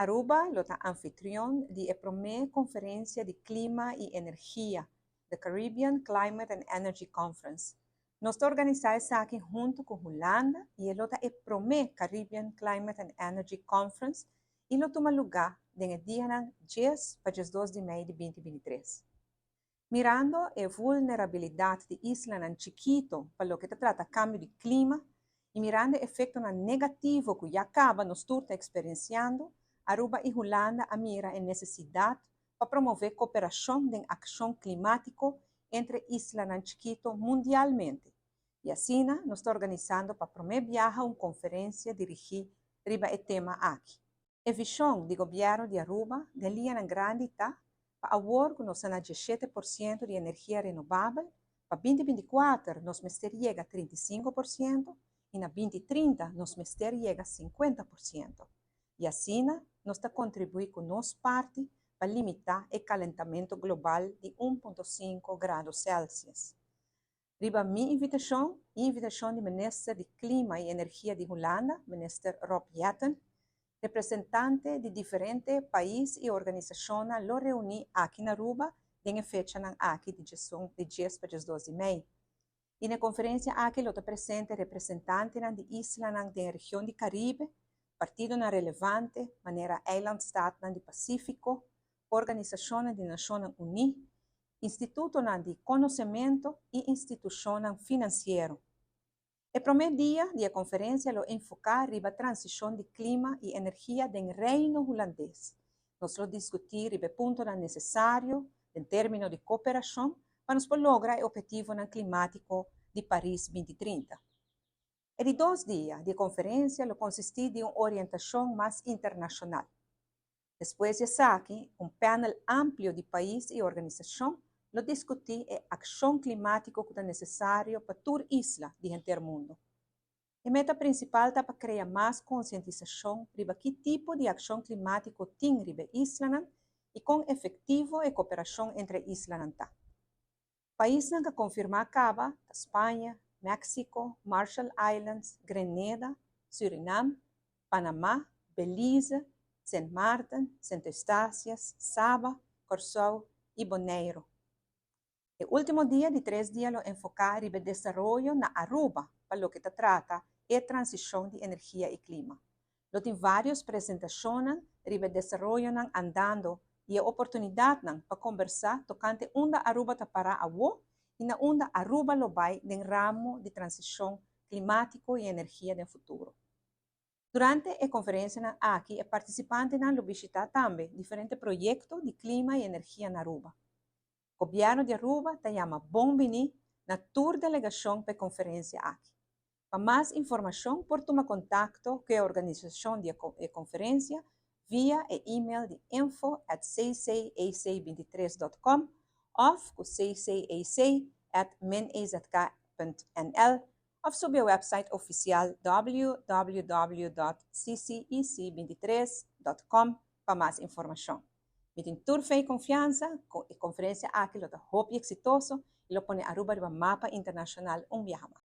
Aruba, lota anfitrión de la conferencia de clima y energía, the Caribbean Climate and Energy Conference. Nos está organizada aquí junto con Holanda y el lota Caribbean Climate and Energy Conference y lo toma lugar en el día 10 para 2 de mayo de 2023. Mirando a vulnerabilidad de isla chiquito para lo que trata cambio de clima y mirando el efecto negativo que ya acaba nos está experienciando, Aruba y Holanda mira en necesidad para promover cooperación en acción climático entre islas chiquito mundialmente. Y así nos está organizando para promover viaje a una conferencia dirigida riba el tema aquí. La visión del gobierno de Aruba de línea grande está para ahora que nos han 17% de energía renovable, para 2024 nos mester llega a 35% y na 2030 nos mester llega a 50%. Y así nos está contribuir con nuestra parte para limitar el calentamiento global de 1,5 grados Celsius. Riba mi invitación del ministro de Clima y Energía de Holanda, minister Rob Jetten, representante de diferentes países y organizaciones lo reuní aquí en Aruba en fecha aquí de 10 para 2 de mayo. Y en la conferencia aquí lo presente representantes de islas de la región del Caribe, partidos relevantes, manera Island State del Pacífico, organizaciones de Naciones Unidas, institutos de conocimiento y instituciones financieras. El primer día de la conferencia lo enfoca en la transición de clima y energía del reino holandés. Nos lo discutir en puntos necesarios en términos de cooperación para lograr el objetivo climático de París 2030. El 2 días de conferencia lo consistía de una orientación más internacional. Después de aquí, un panel amplio de países y organizaciones lo discutí la acción climática que es necesaria para toda isla del mundo. La meta principal es para crear más concientización sobre qué tipo de acción climática tiene la isla y con efectivo y cooperación entre islas. Países que confirman acaba España, México, Marshall Islands, Grenada, Surinam, Panamá, Belize, Saint Martin, Saint Eustatius, Saba, Curaçao y Bonaire. El último día de 3 días lo enfoca en el desarrollo en Aruba, para lo que se trata de transición de energía y clima. Lo tiene varias presentaciones sobre el desarrollo andando y la oportunidad para conversar tocante onda Aruba para agua y na onda Aruba lo vai en ramo de transición climático y energía del futuro. Durante la conferencia aquí, el participante lo visita también diferentes proyectos de clima y energía en Aruba. El gobierno de Aruba te llama Bonvini na tour delegación para conferencia aquí. Para más información, por tomar contacto con la organización de la conferencia vía el email de info@ccac23.com o con ccac@menezk.nl o sobre el website oficial www.ccec23.com para más información. Met tour fe y confianza, la conferencia aquí lo da hope exitoso y lo pone Aruba en el mapa internacional un viaje más.